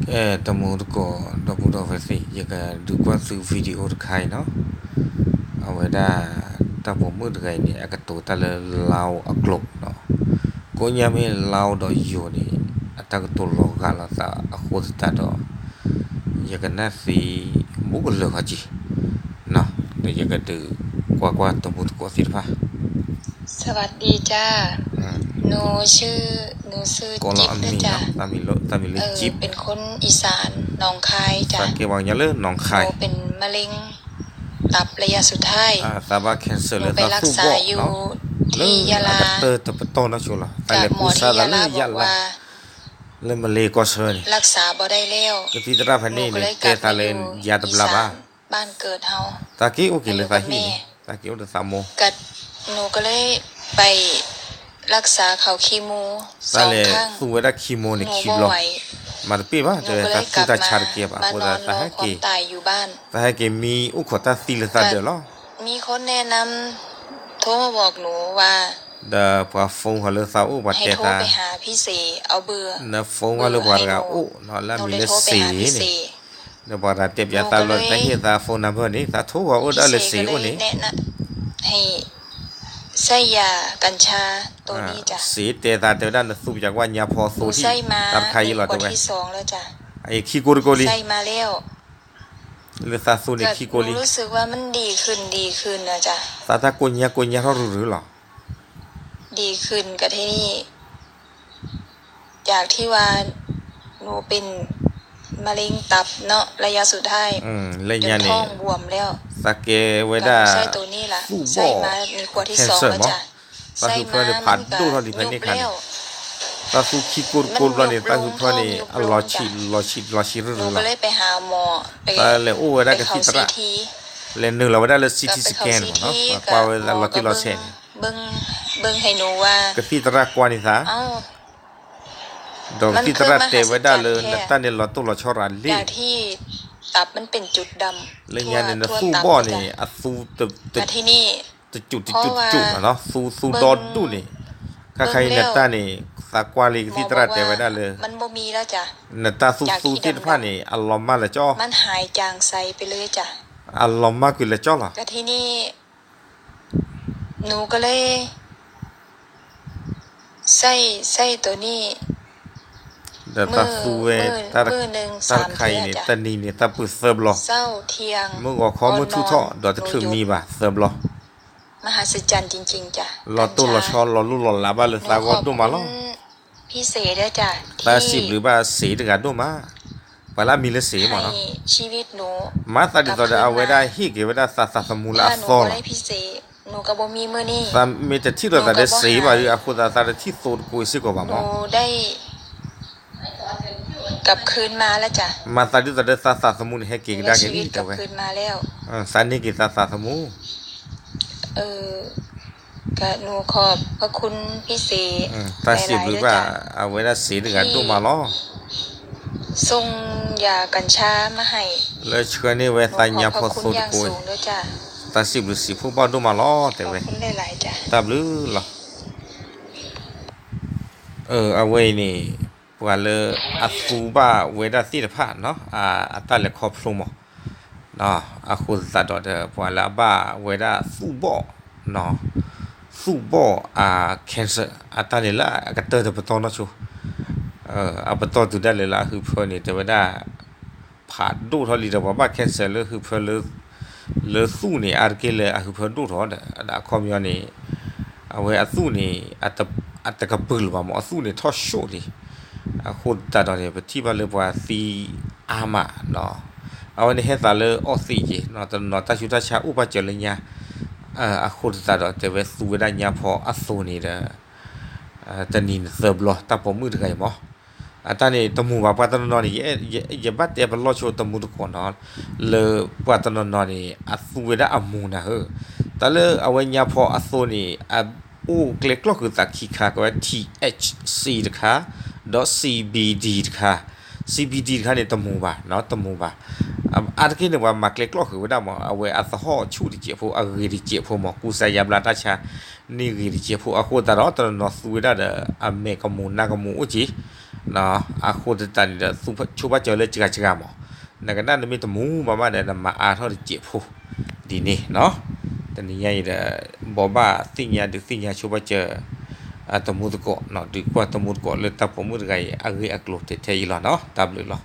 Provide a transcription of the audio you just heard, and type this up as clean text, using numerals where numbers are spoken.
tamo ko do bu do vesi ye ka du kwa su video de khai no aweda ta bo mu de kai ni akato ta le lao aklok no ko nya me lao do yo ni atak to lo ga la ta a kho ta do ye ka na si mu ko lo ha ji no de ye ka de kwa to bu ko si fa สวัสดีจ้า อืม หนูชื่อko lo จิ๊บ am นะ mi จ๊ะ no ta mi le chip เป็นคนอีสานหนองคายจ้ะ sa ke wang nya le nong หนู khai เป็นมะเร็งตับระยะสุดท้าย sa ba cancer หนู le ไป ta รัก su ษา bo อยู่ no ที่ยะลา te to na chula จาก le หมอ ku ที่ sa ยะ la ลา le บ ya อก la ว่า le male ko so ni รักษาบ่ได้แล้ว ke ti tra ห pha นู ni ก็ ni เลยก te ลับ ta มาอ le ยู่ ya อี ta bla สา ba นบ้านเกิดเฮา ta ki o ki มาอ le ยู่ ta กับ hi แม่ ni ta ki o de sa mo กัดหนูก็เลยไปรักษาเขาคีโมส ta อง le ครั้ง su we da chemo ห ni นู ki บ่ blo ไหว ma pi ba หนู te ก็เล ta ย su กลับ ta มา char ki ba มา ko น da อน ta รอ ha ความ ki ตายอยู่บ้าน ta ha ki mi u ko ta si le ta de lo มีคนแนะนำโทรมาบอกหนูว่า da pa phone ha le sa u ba ให้ te โทร ta ไปหาพี่เสเอาเบอร์ na phone ha le เบ ba อร์ให้ห ga นู u no la หนู mi เลย le โทรไป si หาพี่เส ni da ba da te ห ya นู ta ก็ lo เลย ta hi ta phone number ni ta tho wa u พี่ da เส le ก็ si เล u ย ni แนะนำให้ใส่ยากัญชาตัวนี้จ้ะ สีเตตาเตด้านสูบจากว่ายาพอ ห สู นู ที่ ใส่มา ตัดไข่ นี่ หลอด ขว ตั ด วไง ที่สองแล้วจ้ะ ไอ้ขี้โกลิโกลิ ใส่มาแล้ว หรือซาซูนี่ ก็ ขี้โก หนู ลิ รู้สึกว่ามันดีขึ้นนะจ้ะ ซาตาโกญญาเขาหรือหรอ ดีขึ้นกับที่นี่จากที่ว่าหนูเป็นมะเร็งตับเนาะระยะสุดท้าย เลย จน ยา ท้ นี่ องบวมแล้ว สเกเว ก็ ดา ใส่ตัวนี้ล่ะ สู้บ่ ใส่มามีขวดที่สองแล้วจ้ะ ตา ใส่ สุพร มาร ณผ่าน ก็ ดูเท่าที่ ยุ เพิ่น บ นี่คัน แล้ว ตาสุขี้โกลแล้วนี่ตาสุพรนี่รอชิหรื หนู อ ก็ ล่ะ เลยไปหาหมอไป ตาเลยโอ้เว ไป ดาก็ เข้า สิต ซี ระ ที เลนนึงเราเวดาเลยซี ก็ ที ไป สแก เข้าน ซี เนาะ ที ก กั ว่า บ เว หม ลา อ เรา ก็ ที่เราเซน เบิ่งให้หนูว่า ก็สิตระกว่านี่ซะ เอ้า ดอก มัน ที่ต คือ ระ ม เต หัศ เว จ ดาร รย์ เลย แท้ ตาเนี่ยเราต้องเราชอรันลี จากที่ตับมันเป็นจุดดำ เลย ทั่ ยาเนี่ย ทั่ว สู้ ตับ บ่อ เลย นี่ จ้ะ อะสู้ตะ แต่ที่นี่ จุด เพราะว่า เนาะสู้ดอดดูนี่ถ้าใครเนี่ยตานี่สากวาลี หมอ ที่ บ ต อ ระ ก เต ว่า เวดาเลย มันบ่มีแล้วจ้ะ เนี่ยตาสู้ที่ผ้านี่อัลลอฮ์มาละจ้อ มันหายจางใสไปเลยจ้ะ อัลลอฮ์มาคือละจ้อล่ะ แต่ที่นี่หนูก็เลยใส่ตัวนี้ เดี๋ยวตาสู้เวตา มือหนึ่ง ตา 3 ใคร เทื่อ นี่ จ้ะ ตานี่เนี่ยตาปืดเสิร์ฟหรอ เช้าเที่ยง มึงก็ขอมือทุท่อดอกจะถึงมีบ่ะเสิร์ฟหรอ มหัศจรรย์จริงๆจ้ะ รอตู้รอชอรอลู่รอลาบาเลยสากอดูมาล้อ พี่เสด้วยจ้ะ ตาสิบหรือว่าสีถึงกันดูมาเวลามีเลสีหมอ ให้ เนาะ ชีวิตหนู มาตาดิตอเอาไว้ได้ฮิกเวดาสาสมูลา ถ้าหนู ซอ บ่ ล ได้พี่เสหนูก็บ่มีมื้อนี้ ตามีแต่ที่เราได้สีบ่หรืออะคุดาตาที่สูดกุยสิกว่า ห หม นู อ ได้กลับคืนมาแล้วจ้ะ มาตาดิตอได้สาสมูลให้เก่งได้ ชี แค่ วิ นี้ ตก แต่ ลับ เว้ย คืนมาแล้ว สันนี่กี่สาสมู เออก็หนูขอบพระคุณพี่เส ตาสิบหรือว่าเอาไว้ได้สีถึงกันดูมาล้อ ส่งยากัญชามาให้ เลยเชื่อนี่เว้ย หนู ตา ข ญา อบ พ พ อ ระคุ สู ณ ด อย่าง กุย สูงด้วยจ้ะ ตาสิบหรือสีผู้บ่ดูมาล้อแต่ ขอบ เว้ย คุณหลายๆจ้ะ ตาบลือหรอเอาไว้นี่ปว่าเลยอัสูบาเวดาสิทพาเนาะอัตาเลครอบคลุมเนาะอะคุซาดอเดปว่าละบาเวดาสูบ่เนาะสูบ่แคนเซอร์อัตาเลละกะเตอร์ตะปะตอนะชูอะปะตอตุได้เลยละคือเพิ่นนี่แต่ว่าได้ผ่าดูเท่าลีดว่าบาแคนเซอร์เลยคือเพิ่นเลยสู้นี่อาร์เกเลยคือเพิ่นดูเท่าดะคอมยอนี่เอาไว้อะสู้นี่อัตกะปึลว่าหมอสู้นี่ทอโชดิอะคุตาดอเนี่ยที่ว่าเลยว่าซีอามาเนาะเอาไว้ในเฮ็ดซาเลยออซีจิเนาะตอนตาชุตาชาอุปาเจริญญาอะคุตาดอแต่เวสู้ได้ญาพออะสู้นี่เด้ตะนี่เสิร์ฟลอตาปอมือไกหมอตานี่ตะมูว่าปะตะนอนี่เยบัดเยบลอโชตะมูตะกอนเนาะเลปะตะนอนี่อะสู้ได้อะมูนะเฮตะเลเอาไว้ญาพออะสู้นี่อูเกล็กก็คือตักขี้คาก็ว่า THC นะคะ .CBD นะคะ CBD นะคะเนี่ยตะมูบ่าเนาะตะมูบ่าอาร์กินว่ามาเกล็กก็คือว่าได้หมอเอาไว้อัสหอชูดิเจพวกอะรีดิเจพวกหมอกูใส่ยาบลาตาชานี่รีดิเจพวกอะโคตรอตะนอสุดาเดอเมกะมูนากะมูอุจิ เนาะอาคูตตันเดสุชูบะเจอเลยจิกาหมอนักนั้นมีตมูมาเดมาอาเท่าเจ็บผู้ดีนี่เนาะตอนนี้ยัยเดบอกว่าสิ่งยาดึสิ่งยาชูบะเจอตมูตะโกเนาะดีกว่าตมูตะโกเลยตับผมมือไงอะเกยอะกลุเทยหรอเนาะตับเลยหรอ